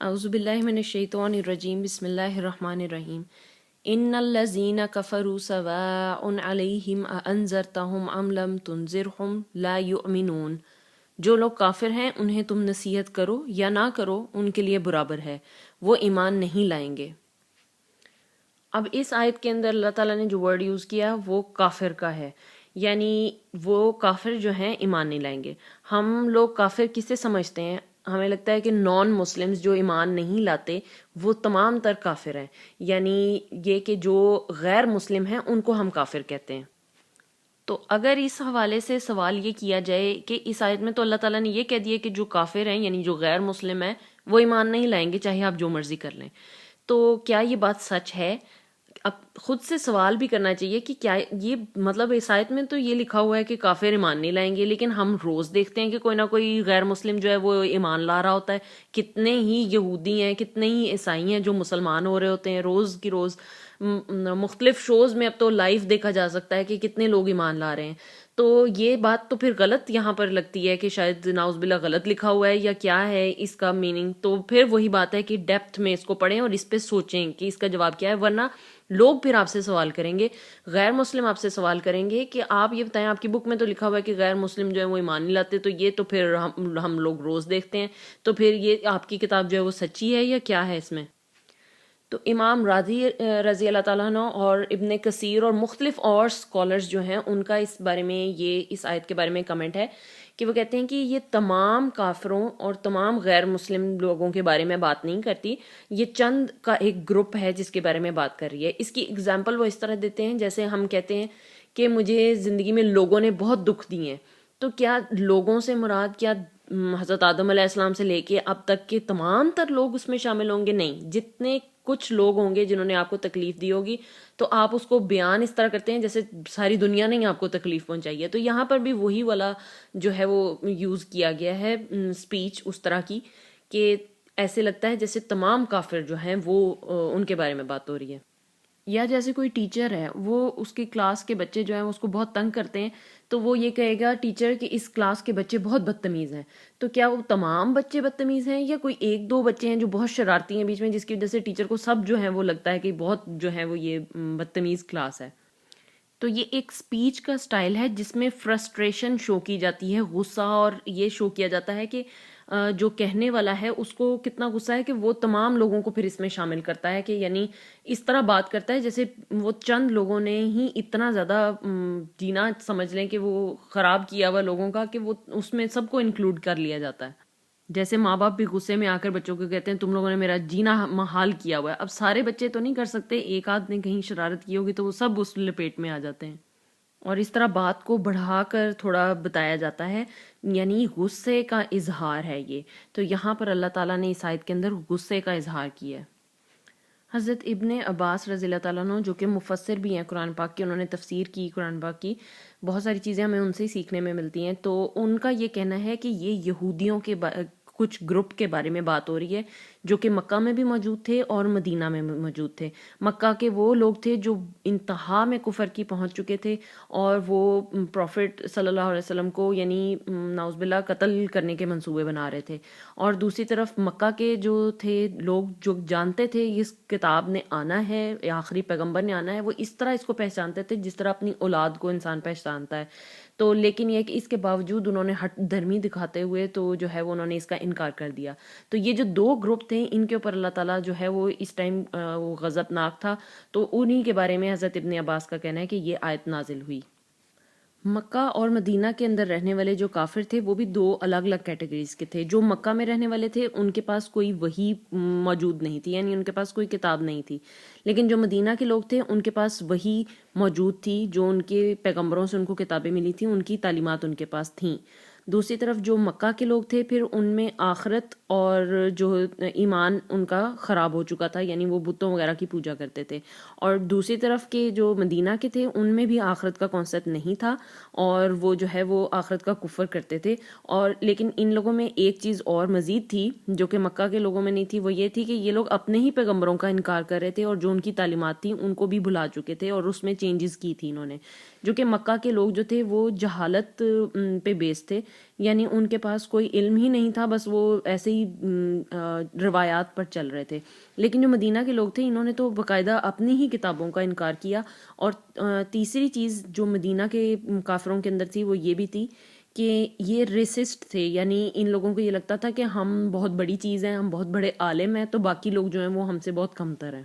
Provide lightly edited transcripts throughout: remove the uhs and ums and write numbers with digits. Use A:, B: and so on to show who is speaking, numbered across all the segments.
A: اعوذ باللہ من الشیطان الرجیم بسم اللہ الرحمن الرحیم ان الذین کفروا سواء علیہم اانذرتہم ام لم تنذرہم لا یؤمنون۔ جو لوگ کافر ہیں انہیں تم نصیحت کرو یا نہ کرو ان کے لیے برابر ہے، وہ ایمان نہیں لائیں گے۔ اب اس آیت کے اندر اللہ تعالیٰ نے جو ورڈ یوز کیا وہ کافر کا ہے، یعنی وہ کافر جو ہیں ایمان نہیں لائیں گے۔ ہم لوگ کافر کسے سمجھتے ہیں؟ ہمیں لگتا ہے کہ نان مسلمز جو ایمان نہیں لاتے وہ تمام تر کافر ہیں، یعنی یہ کہ جو غیر مسلم ہیں ان کو ہم کافر کہتے ہیں۔ تو اگر اس حوالے سے سوال یہ کیا جائے کہ اس آیت میں تو اللہ تعالیٰ نے یہ کہہ دیا کہ جو کافر ہیں یعنی جو غیر مسلم ہیں وہ ایمان نہیں لائیں گے چاہے آپ جو مرضی کر لیں، تو کیا یہ بات سچ ہے؟ اب خود سے سوال بھی کرنا چاہیے کہ کیا یہ مطلب اس آیت میں تو یہ لکھا ہوا ہے کہ کافر ایمان نہیں لائیں گے، لیکن ہم روز دیکھتے ہیں کہ کوئی نہ کوئی غیر مسلم جو ہے وہ ایمان لا رہا ہوتا ہے۔ کتنے ہی یہودی ہیں، کتنے ہی عیسائی ہیں جو مسلمان ہو رہے ہوتے ہیں روز کی روز۔ مختلف شوز میں اب تو لائیو دیکھا جا سکتا ہے کہ کتنے لوگ ایمان لا رہے ہیں۔ تو یہ بات تو پھر غلط یہاں پر لگتی ہے کہ شاید نعوذ باللہ غلط لکھا ہوا ہے یا کیا ہے اس کا میننگ۔ تو پھر وہی بات ہے کہ ڈیپتھ میں اس کو پڑھیں اور اس پہ سوچیں کہ اس کا جواب کیا ہے، ورنہ لوگ پھر آپ سے سوال کریں گے، غیر مسلم آپ سے سوال کریں گے کہ آپ یہ بتائیں آپ کی بک میں تو لکھا ہوا ہے کہ غیر مسلم جو ہے وہ ایمان نہیں لاتے، تو یہ تو پھر ہم لوگ روز دیکھتے ہیں، تو پھر یہ آپ کی کتاب جو ہے وہ سچی ہے یا کیا ہے اس میں؟ تو امام راضی رضی اللہ تعالیٰ عنہ اور ابن کثیر اور مختلف اور اسکالرز جو ہیں ان کا اس بارے میں یہ اس آیت کے بارے میں کمنٹ ہے کہ وہ کہتے ہیں کہ یہ تمام کافروں اور تمام غیر مسلم لوگوں کے بارے میں بات نہیں کرتی، یہ چند کا ایک گروپ ہے جس کے بارے میں بات کر رہی ہے۔ اس کی اگزامپل وہ اس طرح دیتے ہیں جیسے ہم کہتے ہیں کہ مجھے زندگی میں لوگوں نے بہت دکھ دیے ہیں، تو کیا لوگوں سے مراد کیا حضرت آدم علیہ السلام سے لے کے اب تک کے تمام تر لوگ اس میں شامل ہوں گے؟ نہیں، جتنے کچھ لوگ ہوں گے جنہوں نے آپ کو تکلیف دی ہوگی تو آپ اس کو بیان اس طرح کرتے ہیں جیسے ساری دنیا نے ہی آپ کو تکلیف پہنچائی ہے۔ تو یہاں پر بھی وہی والا جو ہے وہ یوز کیا گیا ہے سپیچ اس طرح کی کہ ایسے لگتا ہے جیسے تمام کافر جو ہیں وہ ان کے بارے میں بات ہو رہی ہے۔ یا جیسے کوئی ٹیچر ہے وہ اس کی کلاس کے بچے جو ہیں اس کو بہت تنگ کرتے ہیں، تو وہ یہ کہے گا ٹیچر کہ اس کلاس کے بچے بہت بدتمیز ہیں۔ تو کیا وہ تمام بچے بدتمیز ہیں یا کوئی ایک دو بچے ہیں جو بہت شرارتی ہیں بیچ میں جس کی وجہ سے ٹیچر کو سب جو ہیں وہ لگتا ہے کہ بہت جو ہے وہ یہ بدتمیز کلاس ہے؟ تو یہ ایک سپیچ کا سٹائل ہے جس میں فرسٹریشن شو کی جاتی ہے، غصہ، اور یہ شو کیا جاتا ہے کہ جو کہنے والا ہے اس کو کتنا غصہ ہے کہ وہ تمام لوگوں کو پھر اس میں شامل کرتا ہے، کہ یعنی اس طرح بات کرتا ہے جیسے وہ چند لوگوں نے ہی اتنا زیادہ جینا سمجھ لیں کہ وہ خراب کیا ہوا لوگوں کا کہ وہ اس میں سب کو انکلوڈ کر لیا جاتا ہے۔ جیسے ماں باپ بھی غصے میں آ کر بچوں کو کہتے ہیں تم لوگوں نے میرا جینا محال کیا ہوا ہے۔ اب سارے بچے تو نہیں کر سکتے، ایک آدھ نے کہیں شرارت کی ہوگی تو وہ سب اس لپیٹ میں آ جاتے ہیں، اور اس طرح بات کو بڑھا کر تھوڑا بتایا جاتا ہے، یعنی غصے کا اظہار ہے یہ۔ تو یہاں پر اللہ تعالیٰ نے اس آیت کے اندر غصے کا اظہار کیا ہے۔ حضرت ابن عباس رضی اللہ تعالیٰ عنہ جو کہ مفسر بھی ہیں قرآن پاک کی، انہوں نے تفسیر کی قرآن پاک کی، بہت ساری چیزیں ہمیں ان سے ہی سیکھنے میں ملتی ہیں۔ تو ان کا یہ کہنا ہے کہ یہ یہودیوں کے کچھ گروپ کے بارے میں بات ہو رہی ہے جو کہ مکہ میں بھی موجود تھے اور مدینہ میں موجود تھے۔ مکہ کے وہ لوگ تھے جو انتہا میں کفر کی پہنچ چکے تھے اور وہ پروفٹ صلی اللہ علیہ وسلم کو یعنی نعوذ باللہ قتل کرنے کے منصوبے بنا رہے تھے، اور دوسری طرف مکہ کے جو تھے لوگ جو جانتے تھے اس کتاب نے آنا ہے، آخری پیغمبر نے آنا ہے، وہ اس طرح اس کو پہچانتے تھے جس طرح اپنی اولاد کو انسان پہچانتا ہے۔ تو لیکن یہ کہ اس کے باوجود انہوں نے ہٹ دھرمی دکھاتے ہوئے تو جو ہے وہ انہوں نے اس کا انکار کر دیا۔ تو یہ جو دو گروپ تھے ان کے اوپر اللہ تعالیٰ جو ہے وہ اس ٹائم وہ غضبناک تھا، تو انہی کے بارے میں حضرت ابن عباس کا کہنا ہے کہ یہ آیت نازل ہوئی۔ مکہ اور مدینہ کے اندر رہنے والے جو کافر تھے وہ بھی دو الگ الگ کیٹیگریز کے تھے۔ جو مکہ میں رہنے والے تھے ان کے پاس کوئی وحی موجود نہیں تھی، یعنی ان کے پاس کوئی کتاب نہیں تھی، لیکن جو مدینہ کے لوگ تھے ان کے پاس وحی موجود تھی، جو ان کے پیغمبروں سے ان کو کتابیں ملی تھیں، ان کی تعلیمات ان کے پاس تھیں۔ دوسری طرف جو مکہ کے لوگ تھے پھر ان میں آخرت اور جو ایمان ان کا خراب ہو چکا تھا، یعنی وہ بتوں وغیرہ کی پوجا کرتے تھے، اور دوسری طرف کے جو مدینہ کے تھے ان میں بھی آخرت کا کانسیپٹ نہیں تھا اور وہ جو ہے وہ آخرت کا کفر کرتے تھے۔ اور لیکن ان لوگوں میں ایک چیز اور مزید تھی جو کہ مکہ کے لوگوں میں نہیں تھی، وہ یہ تھی کہ یہ لوگ اپنے ہی پیغمبروں کا انکار کر رہے تھے اور جو ان کی تعلیمات تھیں ان کو بھی بھلا چکے تھے اور اس میں چینجز کی تھی انہوں نے، جو کہ مکہ کے لوگ جو تھے وہ جہالت پہ بیس تھے، یعنی ان کے پاس کوئی علم ہی نہیں تھا، بس وہ ایسے ہی روایات پر چل رہے تھے. لیکن جو مدینہ کے لوگ تھے انہوں نے تو باقاعدہ اپنی ہی کتابوں کا انکار کیا. اور تیسری چیز جو مدینہ کے کافروں کے اندر تھی وہ یہ بھی تھی کہ یہ ریسسٹ تھے، یعنی ان لوگوں کو یہ لگتا تھا کہ ہم بہت بڑی چیز ہیں، ہم بہت بڑے عالم ہیں، تو باقی لوگ جو ہیں وہ ہم سے بہت کمتر ہیں.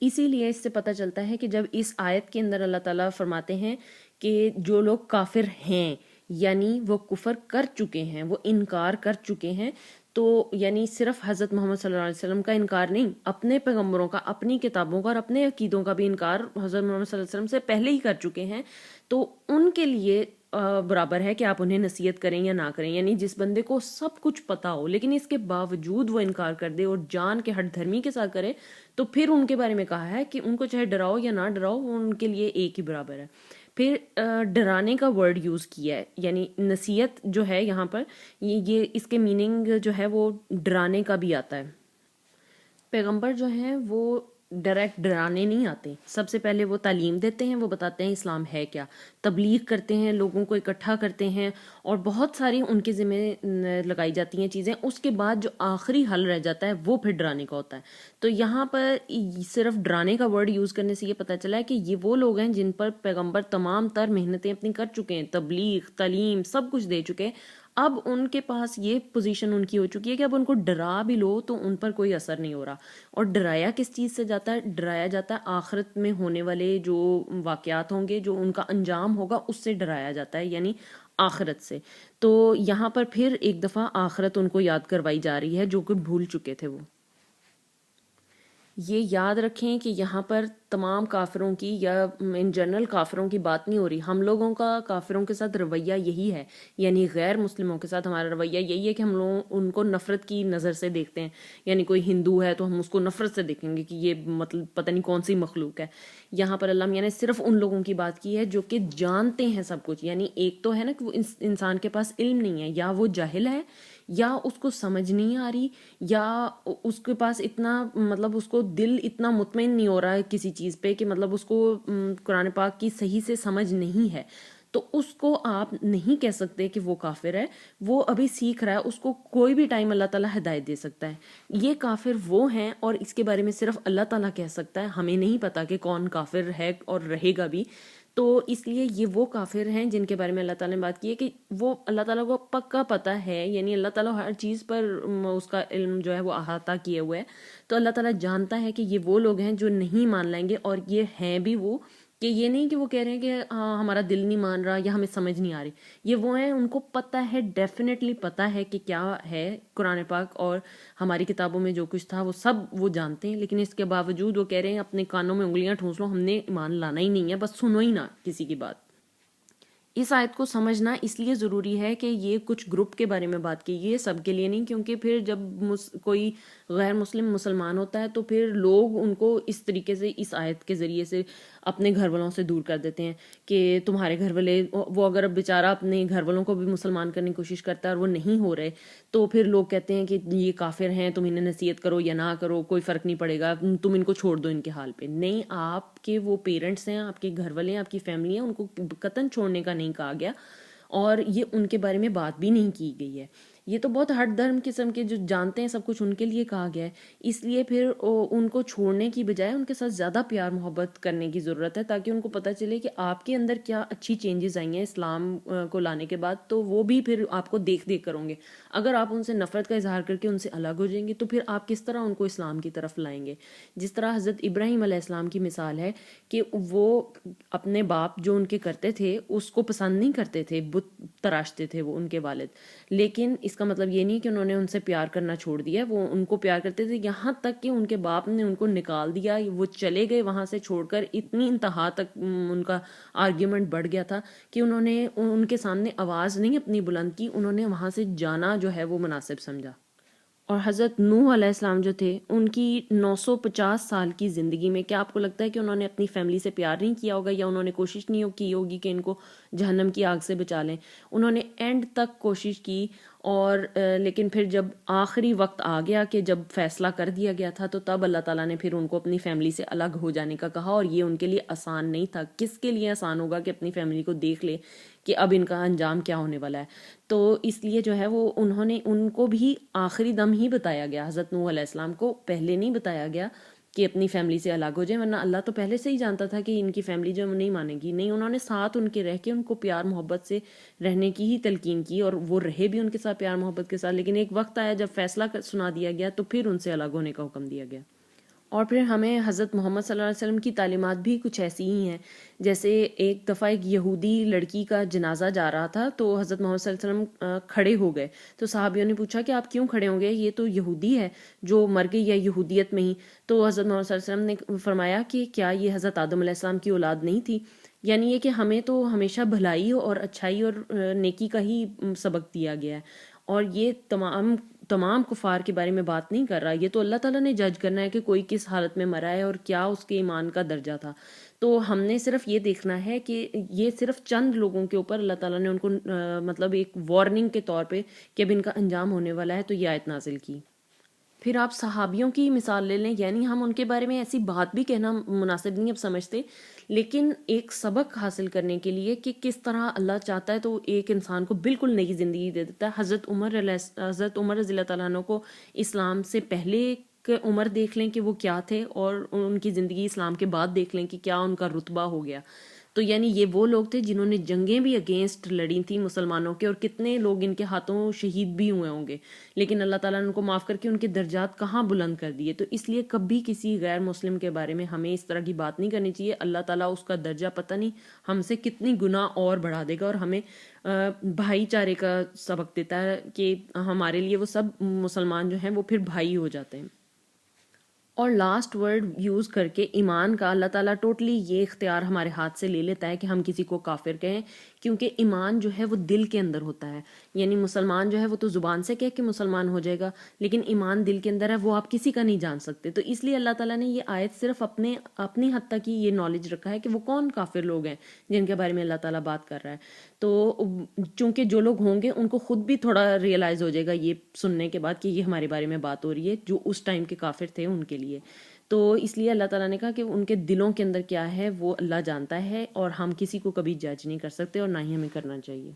A: اسی لیے اس سے پتہ چلتا ہے کہ جب اس آیت کے اندر اللہ تعالیٰ فرماتے ہیں کہ جو لوگ کافر ہیں یعنی وہ کفر کر چکے ہیں، وہ انکار کر چکے ہیں، تو یعنی صرف حضرت محمد صلی اللہ علیہ وسلم کا انکار نہیں، اپنے پیغمبروں کا، اپنی کتابوں کا اور اپنے عقیدوں کا بھی انکار حضرت محمد صلی اللہ علیہ وسلم سے پہلے ہی کر چکے ہیں، تو ان کے لیے برابر ہے کہ آپ انہیں نصیحت کریں یا نہ کریں. یعنی جس بندے کو سب کچھ پتا ہو لیکن اس کے باوجود وہ انکار کر دے اور جان کے ہٹ دھرمی کے ساتھ کرے، تو پھر ان کے بارے میں کہا ہے کہ ان کو چاہے ڈراؤ یا نہ ڈراؤ، وہ ان کے لیے ایک ہی برابر ہے. پھر ڈرانے کا ورڈ یوز کیا ہے، یعنی نصیحت جو ہے یہاں پر یہ اس کے میننگ جو ہے وہ ڈرانے کا بھی آتا ہے. پیغمبر جو ہیں وہ ڈائریکٹ ڈرانے نہیں آتے، سب سے پہلے وہ تعلیم دیتے ہیں، وہ بتاتے ہیں اسلام ہے کیا، تبلیغ کرتے ہیں، لوگوں کو اکٹھا کرتے ہیں، اور بہت ساری ان کے ذمہ لگائی جاتی ہیں چیزیں. اس کے بعد جو آخری حل رہ جاتا ہے وہ پھر ڈرانے کا ہوتا ہے. تو یہاں پر صرف ڈرانے کا ورڈ یوز کرنے سے یہ پتہ چلا ہے کہ یہ وہ لوگ ہیں جن پر پیغمبر تمام تر محنتیں اپنی کر چکے ہیں، تبلیغ، تعلیم، سب کچھ دے چکے ہیں. اب ان کے پاس یہ پوزیشن ان کی ہو چکی ہے کہ اب ان کو ڈرا بھی لو تو ان پر کوئی اثر نہیں ہو رہا. اور ڈرایا کس چیز سے جاتا ہے؟ ڈرایا جاتا ہے آخرت میں ہونے والے جو واقعات ہوں گے، جو ان کا انجام ہوگا، اس سے ڈرایا جاتا ہے، یعنی آخرت سے. تو یہاں پر پھر ایک دفعہ آخرت ان کو یاد کروائی جا رہی ہے جو کہ بھول چکے تھے. وہ یہ یاد رکھیں کہ یہاں پر تمام کافروں کی یا ان جنرل کافروں کی بات نہیں ہو رہی. ہم لوگوں کا کافروں کے ساتھ رویہ یہی ہے، یعنی غیر مسلموں کے ساتھ ہمارا رویہ یہی ہے کہ ہم لوگ ان کو نفرت کی نظر سے دیکھتے ہیں. یعنی کوئی ہندو ہے تو ہم اس کو نفرت سے دیکھیں گے کہ یہ مطلب پتہ نہیں کون سی مخلوق ہے. یہاں پر اللہ میاں نے صرف ان لوگوں کی بات کی ہے جو کہ جانتے ہیں سب کچھ. یعنی ایک تو ہے نا کہ وہ انسان کے پاس علم نہیں ہے، یا وہ جاہل ہے، یا اس کو سمجھ نہیں آ رہی، یا اس کے پاس اتنا مطلب اس کو دل اتنا مطمئن نہیں ہو رہا ہے کسی چیز پہ کہ مطلب اس کو قرآن پاک کی صحیح سے سمجھ نہیں ہے. تو اس کو آپ نہیں کہہ سکتے کہ وہ کافر ہے، وہ ابھی سیکھ رہا ہے، اس کو کوئی بھی ٹائم اللہ تعالیٰ ہدایت دے سکتا ہے. یہ کافر وہ ہیں اور اس کے بارے میں صرف اللہ تعالیٰ کہہ سکتا ہے، ہمیں نہیں پتا کہ کون کافر ہے اور رہے گا بھی. تو اس لیے یہ وہ کافر ہیں جن کے بارے میں اللہ تعالیٰ نے بات کی ہے کہ وہ اللہ تعالیٰ کو پکا پتہ ہے، یعنی اللہ تعالیٰ ہر چیز پر اس کا علم جو ہے وہ احاطہ کیے ہوئے ہے. تو اللہ تعالیٰ جانتا ہے کہ یہ وہ لوگ ہیں جو نہیں مان لائیں گے، اور یہ ہیں بھی وہ کہ یہ نہیں کہ وہ کہہ رہے ہیں کہ ہمارا دل نہیں مان رہا یا ہمیں سمجھ نہیں آ رہی. یہ وہ ہیں ان کو پتہ ہے، ڈیفینیٹلی پتہ ہے کہ کیا ہے قرآن پاک اور ہماری کتابوں میں جو کچھ تھا وہ سب وہ جانتے ہیں، لیکن اس کے باوجود وہ کہہ رہے ہیں اپنے کانوں میں انگلیاں ٹھونس لو، ہم نے ایمان لانا ہی نہیں ہے، بس سنو ہی نہ کسی کی بات. اس آیت کو سمجھنا اس لیے ضروری ہے کہ یہ کچھ گروپ کے بارے میں بات کی، یہ سب کے لیے نہیں، کیونکہ پھر جب کوئی غیر مسلم مسلمان ہوتا ہے تو پھر لوگ ان کو اس طریقے سے اس آیت کے ذریعے سے اپنے گھر والوں سے دور کر دیتے ہیں کہ تمہارے گھر والے، وہ اگر بیچارہ اپنے گھر والوں کو بھی مسلمان کرنے کی کوشش کرتا ہے اور وہ نہیں ہو رہے، تو پھر لوگ کہتے ہیں کہ یہ کافر ہیں، تم انہیں نصیحت کرو یا نہ کرو کوئی فرق نہیں پڑے گا، تم ان کو چھوڑ دو ان کے حال پہ. نہیں، آپ کے وہ پیرنٹس ہیں، آپ کے گھر والے ہیں، آپ کی فیملی ہیں، ان کو قطعاً چھوڑنے کا نہیں کہا گیا، اور یہ ان کے بارے میں بات بھی نہیں کی گئی ہے. یہ تو بہت ہٹ دھرم قسم کے جو جانتے ہیں سب کچھ ان کے لیے کہا گیا ہے. اس لیے پھر ان کو چھوڑنے کی بجائے ان کے ساتھ زیادہ پیار محبت کرنے کی ضرورت ہے، تاکہ ان کو پتہ چلے کہ آپ کے اندر کیا اچھی چینجز آئی ہیں اسلام کو لانے کے بعد، تو وہ بھی پھر آپ کو دیکھ دیکھ کر ہوں گے. اگر آپ ان سے نفرت کا اظہار کر کے ان سے الگ ہو جائیں گے تو پھر آپ کس طرح ان کو اسلام کی طرف لائیں گے؟ جس طرح حضرت ابراہیم علیہ السلام کی مثال ہے کہ وہ اپنے باپ جو ان کے کرتے تھے اس کو پسند نہیں کرتے تھے، بت تراشتے تھے وہ ان کے والد، لیکن اس کا مطلب یہ نہیں کہ انہوں نے ان سے پیار کرنا چھوڑ دیا. وہ ان کو پیار کرتے تھے، یہاں تک کہ ان کے باپ نے ان کو نکال دیا، وہ چلے گئے وہاں سے چھوڑ کر. اتنی انتہا تک ان کا آرگیومنٹ بڑھ گیا تھا کہ انہوں نے ان کے سامنے آواز نہیں اپنی بلند کی، انہوں نے وہاں سے جانا جو ہے وہ مناسب سمجھا. اور حضرت نوح علیہ السلام جو تھے ان کی 950 سال کی زندگی میں کیا آپ کو لگتا ہے کہ انہوں نے اپنی فیملی سے پیار نہیں کیا ہوگا، یا انہوں نے کوشش نہیں کی ہوگی کہ ان کو جہنم کی آگ سے بچا لیں؟ انہوں نے اینڈ تک کوشش کی، اور لیکن پھر جب آخری وقت آ گیا کہ جب فیصلہ کر دیا گیا تھا، تو تب اللہ تعالیٰ نے پھر ان کو اپنی فیملی سے الگ ہو جانے کا کہا. اور یہ ان کے لیے آسان نہیں تھا. کس کے لیے آسان ہوگا کہ اپنی فیملی کو دیکھ لے کہ اب ان کا انجام کیا ہونے والا ہے. تو اس لیے جو ہے وہ ان کو بھی آخری دم ہی بتایا گیا، حضرت نوح علیہ السلام کو پہلے نہیں بتایا گیا کہ اپنی فیملی سے الگ ہو جائیں، ورنہ اللہ تو پہلے سے ہی جانتا تھا کہ ان کی فیملی جو نہیں مانے گی. نہیں، انہوں نے ساتھ ان کے رہ کے ان کو پیار محبت سے رہنے کی ہی تلقین کی، اور وہ رہے بھی ان کے ساتھ پیار محبت کے ساتھ. لیکن ایک وقت آیا جب فیصلہ سنا دیا گیا تو پھر ان سے الگ ہونے کا حکم دیا گیا. اور پھر ہمیں حضرت محمد صلی اللہ علیہ وسلم کی تعلیمات بھی کچھ ایسی ہی ہیں. جیسے ایک دفعہ ایک یہودی لڑکی کا جنازہ جا رہا تھا، تو حضرت محمد صلی اللہ علیہ وسلم کھڑے ہو گئے. تو صحابیوں نے پوچھا کہ آپ کیوں کھڑے ہوں گے، یہ تو یہودی ہے جو مر گئی ہے یہودیت میں ہی. تو حضرت محمد صلی اللہ علیہ وسلم نے فرمایا کہ کیا یہ حضرت آدم علیہ السلام کی اولاد نہیں تھی؟ یعنی یہ کہ ہمیں تو ہمیشہ بھلائی اور اچھائی اور نیکی کا ہی سبق دیا گیا ہے. اور یہ تمام کفار کے بارے میں بات نہیں کر رہا، یہ تو اللہ تعالیٰ نے جج کرنا ہے کہ کوئی کس حالت میں مرا ہے اور کیا اس کے ایمان کا درجہ تھا. تو ہم نے صرف یہ دیکھنا ہے کہ یہ صرف چند لوگوں کے اوپر اللہ تعالیٰ نے ان کو مطلب ایک وارننگ کے طور پہ کہ اب ان کا انجام ہونے والا ہے، تو یہ آیت نازل کی. پھر آپ صحابیوں کی مثال لے لیں، یعنی ہم ان کے بارے میں ایسی بات بھی کہنا مناسب نہیں اب سمجھتے، لیکن ایک سبق حاصل کرنے کے لیے کہ کس طرح اللہ چاہتا ہے تو ایک انسان کو بالکل نئی زندگی دے دیتا ہے. حضرت عمر رضی اللہ تعالیٰ عنہ کو اسلام سے پہلے کہ عمر دیکھ لیں کہ وہ کیا تھے، اور ان کی زندگی اسلام کے بعد دیکھ لیں کہ کیا ان کا رتبہ ہو گیا. تو یعنی یہ وہ لوگ تھے جنہوں نے جنگیں بھی اگینسٹ لڑی تھیں مسلمانوں کے، اور کتنے لوگ ان کے ہاتھوں شہید بھی ہوئے ہوں گے، لیکن اللہ تعالیٰ نے ان کو معاف کر کے ان کے درجات کہاں بلند کر دیے. تو اس لیے کبھی کسی غیر مسلم کے بارے میں ہمیں اس طرح کی بات نہیں کرنی چاہیے. اللہ تعالیٰ اس کا درجہ پتہ نہیں ہم سے کتنی گناہ اور بڑھا دے گا، اور ہمیں بھائی چارے کا سبق دیتا ہے کہ ہمارے لیے وہ سب مسلمان جو ہیں وہ پھر بھائی ہو جاتے ہیں. اور لاسٹ ورڈ یوز کر کے ایمان کا اللہ تعالیٰ ٹوٹلی یہ اختیار ہمارے ہاتھ سے لے لیتا ہے کہ ہم کسی کو کافر کہیں، کیونکہ ایمان جو ہے وہ دل کے اندر ہوتا ہے. یعنی مسلمان جو ہے وہ تو زبان سے کہہ کے مسلمان ہو جائے گا، لیکن ایمان دل کے اندر ہے، وہ آپ کسی کا نہیں جان سکتے. تو اس لیے اللہ تعالیٰ نے یہ آیت صرف اپنی حد تک ہی یہ نالج رکھا ہے کہ وہ کون کافر لوگ ہیں جن کے بارے میں اللہ تعالیٰ بات کر رہا ہے. تو چونکہ جو لوگ ہوں گے ان کو خود بھی تھوڑا ریئلائز ہو جائے گا یہ سننے کے بعد کہ یہ ہمارے بارے میں بات ہو رہی ہے جو اس ٹائم کے کافر تھے ان کے لیے. تو اس لیے اللہ تعالیٰ نے کہا کہ ان کے دلوں کے اندر کیا ہے وہ اللہ جانتا ہے، اور ہم کسی کو کبھی جج نہیں کر سکتے اور نہ ہی ہمیں کرنا چاہیے.